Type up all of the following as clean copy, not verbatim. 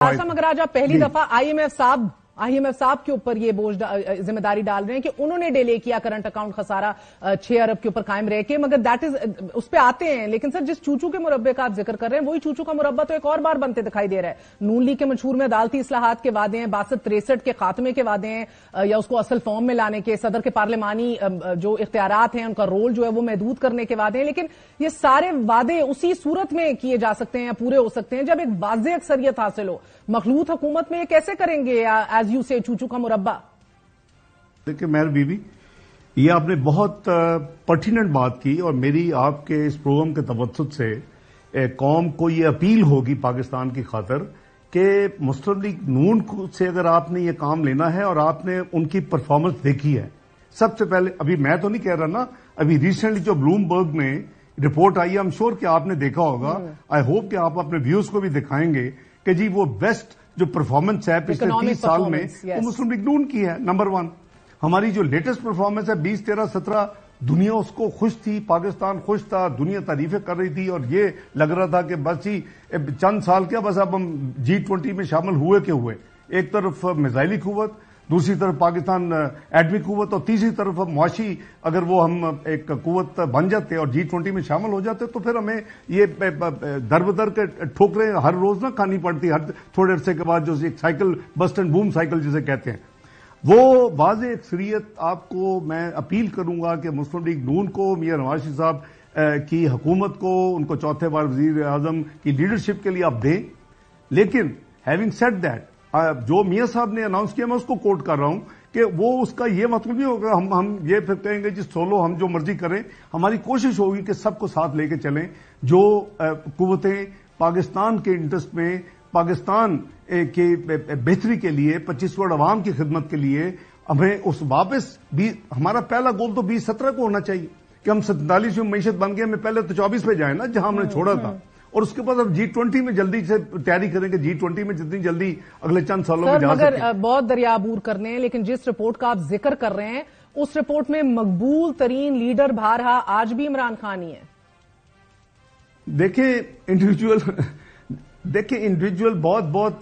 मगर आज आप पहली दफा आईएमएफ साहब के ऊपर ये बोझ जिम्मेदारी डाल रहे हैं कि उन्होंने डिले किया करंट अकाउंट खसारा 6 अरब के ऊपर कायम रह के, मगर दैट इज उस पे आते हैं। लेकिन सर, जिस चूचू के मुरब्बे का आप जिक्र कर रहे हैं, वही चूचू का मुरब्बा तो एक और बार बनते दिखाई दे रहा है। नून लीग के मंशूर में अदालती इस्लाहात के वादे हैं, 62-63 के खात्मे के वादे हैं, या उसको असल फॉर्म में लाने के, सदर के पार्लिमानी जो इख्तियारात हैं उनका रोल जो है वो महदूद करने के वादे हैं। लेकिन ये सारे वादे उसी सूरत में किए जा सकते हैं या पूरे हो सकते हैं जब एक वाज़ेह अक्सरियत हासिल हो। मखलूत हुकूमत में ये कैसे करेंगे एज यू से चूचू का मुरब्बा? देखिए मेहर बीबी, ये आपने बहुत पर्टिनेंट बात की और मेरी आपके इस प्रोग्राम के तवज्जुह से कौम को ये अपील होगी पाकिस्तान की खातिर कि मुस्लिम लीग नून से अगर आपने ये काम लेना है और आपने उनकी परफॉर्मेंस देखी है, सबसे पहले, अभी मैं तो नहीं कह रहा ना, अभी रिसेंटली जो ब्लूमबर्ग में रिपोर्ट आई है, आई एम श्योर कि आपने देखा होगा, आई होप कि आप अपने व्यूज को भी दिखाएंगे कि जी वो बेस्ट जो परफॉर्मेंस है पिछले 30 साल में वो मुस्लिम लीग नून की है। नंबर 1 हमारी जो लेटेस्ट परफॉर्मेंस है 20, 13, 17, दुनिया उसको खुश थी, पाकिस्तान खुश था, दुनिया तारीफें कर रही थी और ये लग रहा था कि बस ही चंद साल क्या, बस अब हम G20 में शामिल हुए के हुए। एक तरफ मिसाइली कुव्वत, दूसरी तरफ पाकिस्तान एटमी कुव्वत और तीसरी तरफ मुआशी, अगर वो हम एक कुव्वत बन जाते और G20 में शामिल हो जाते तो फिर हमें ये दर बदर के ठोकरें हर रोज ना खानी पड़ती, हर थोड़े अरसे के बाद, जो एक cycle, bast and boom cycle जिसे कहते हैं। वो वाज़ेह अक्सरियत आपको मैं अपील करूंगा कि मुस्लिम लीग नून को, मियां नवाज शरीफ साहब की हुकूमत को, उनको चौथे बार वजीर आजम की लीडरशिप के लिए आप दें। लेकिन हैविंग सेड दैट, जो मियां साहब ने अनाउंस किया, मैं उसको कोट कर रहा हूं कि वो उसका ये मतलब नहीं होगा हम ये फिर कहेंगे जी सोलो हम जो मर्जी करें। हमारी कोशिश होगी कि सबको साथ लेके चलें, जो कुव्वतें पाकिस्तान के इंटरेस्ट में, पाकिस्तान के बेहतरी के लिए, 25 करोड़ अवाम की खिदमत के लिए, हमें उस वापस भी, हमारा पहला गोल तो 2017 को होना चाहिए कि हम 47 में मईशत बन गए, हमें पहले तो 24 पे जाए ना, जहां हमने छोड़ा था। और उसके बाद अब G20 में जल्दी से तैयारी करेंगे, G20 में जितनी जल्दी अगले चंद सालों में जा सकें। मगर बहुत दरिया अबूर करने हैं, लेकिन जिस रिपोर्ट का आप जिक्र कर रहे हैं उस रिपोर्ट में मकबूल तरीन लीडर भारहा आज भी इमरान खान ही है। देखिए इंडिविजुअल बहुत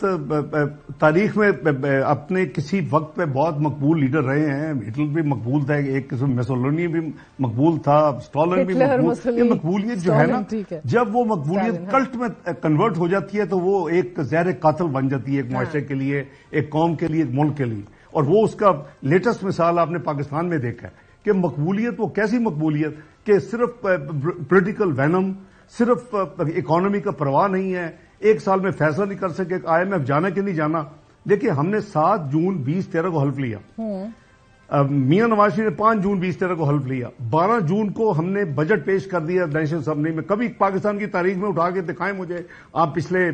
तारीख में अपने किसी वक्त पे बहुत मकबूल लीडर रहे हैं। हिटलर भी मकबूल था, एक किस्म मुसोलिनी भी मकबूल था, स्टॉलिन भी मकबूल। ये मकबूलियत जो है ना, जब वो मकबूलियत कल्ट में कन्वर्ट हो जाती है तो वो एक ज़हर कातिल बन जाती है, एक मुआशरे के लिए, एक कौम के लिए, एक मुल्क के लिए। और वो उसका लेटेस्ट मिसाल आपने पाकिस्तान में देखा है कि मकबूलियत, वो कैसी मकबूलियत कि सिर्फ पॉलिटिकल वैनम, सिर्फ इकोनॉमी का परवाह नहीं है, एक साल में फैसला नहीं कर सके IMF जाना कि नहीं जाना। देखिए हमने 7 जून 2013 को हल्फ लिया, मियां नवाज शरीफ ने 5 जून 2013 को हल्फ लिया, 12 जून को हमने बजट पेश कर दिया नेशनल असेंबली में। कभी पाकिस्तान की तारीख में उठा के दिखाएं मुझे आप पिछले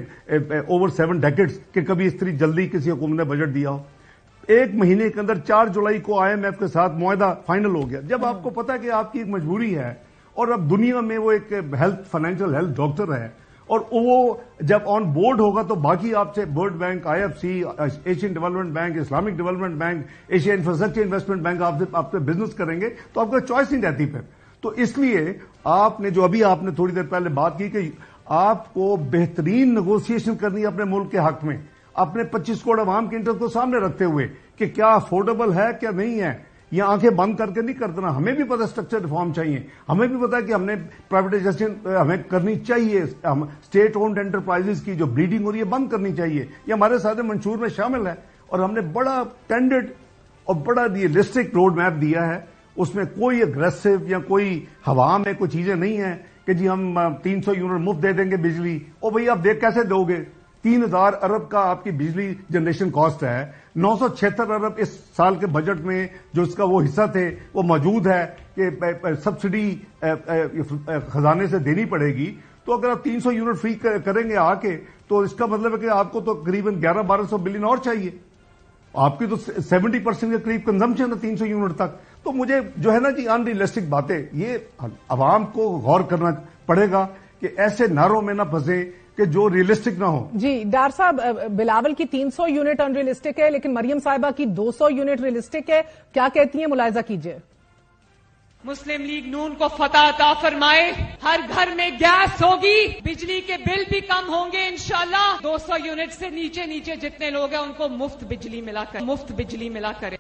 ओवर 7 डेकेड्स के कभी इस तरह जल्दी किसी हुकूमत ने बजट दिया हो। 1 महीने के अंदर 4 जुलाई को IMF के साथ मुआहदा फाइनल हो गया। जब आपको पता है कि आपकी एक मजबूरी है और अब दुनिया में वो एक फाइनेंशियल हेल्थ डॉक्टर है और वो जब ऑन बोर्ड होगा तो बाकी आपसे world bank, IFC, Asian development bank, Islamic development bank, Asia infrastructure investment bank आपसे बिजनेस करेंगे तो आपको चॉइस नहीं रहती फिर। तो इसलिए आपने जो अभी आपने थोड़ी देर पहले बात की कि आपको बेहतरीन नेगोशिएशन करनी है अपने मुल्क के हक में, अपने 25 करोड़ अवाम के इंटरेस्ट को सामने रखते हुए कि क्या अफोर्डेबल है क्या नहीं है। ये आंखें बंद करके नहीं कर देना। हमें भी पता स्ट्रक्चर रिफॉर्म चाहिए, हमें भी पता है कि हमने प्राइवेटाइजेशन हमें करनी चाहिए, हम स्टेट ओन्ड एंटरप्राइजेस की जो ब्लीडिंग हो रही है बंद करनी चाहिए। ये हमारे सारे मंशूर में शामिल है और हमने बड़ा टेंडेड और बड़ा रियलिस्टिक रोड मैप दिया है। उसमें कोई अग्रेसिव या कोई हवा में कोई चीजें नहीं है कि जी हम 300 यूनिट मुफ्त दे देंगे बिजली। ओ भाई आप देख कैसे दोगे? 3000 अरब का आपकी बिजली जनरेशन कॉस्ट है, 976 अरब इस साल के बजट में जो इसका वो हिस्सा थे वो मौजूद है कि सब्सिडी खजाने से देनी पड़ेगी। तो अगर आप 300 यूनिट फ्री करेंगे आके तो इसका मतलब है कि आपको तो करीबन 1100-1200 बिलियन और चाहिए। आपकी तो 70% के करीब कंजम्पशन है 300 यूनिट तक। तो मुझे जो है ना जी अनरियलिस्टिक बातें, ये अवाम को गौर करना पड़ेगा कि ऐसे नारों में ना फंसे कि जो रियलिस्टिक ना हो। जी डार साहब, बिलावल की 300 यूनिट अनरियलिस्टिक है लेकिन मरियम साहिबा की 200 यूनिट रियलिस्टिक है, क्या कहती हैं? मुलायजा कीजिए। मुस्लिम लीग नून को फतह अता फरमाए। हर घर में गैस होगी, बिजली के बिल भी कम होंगे इंशाल्लाह। 200 यूनिट से नीचे जितने लोग हैं उनको मुफ्त बिजली मिला करे।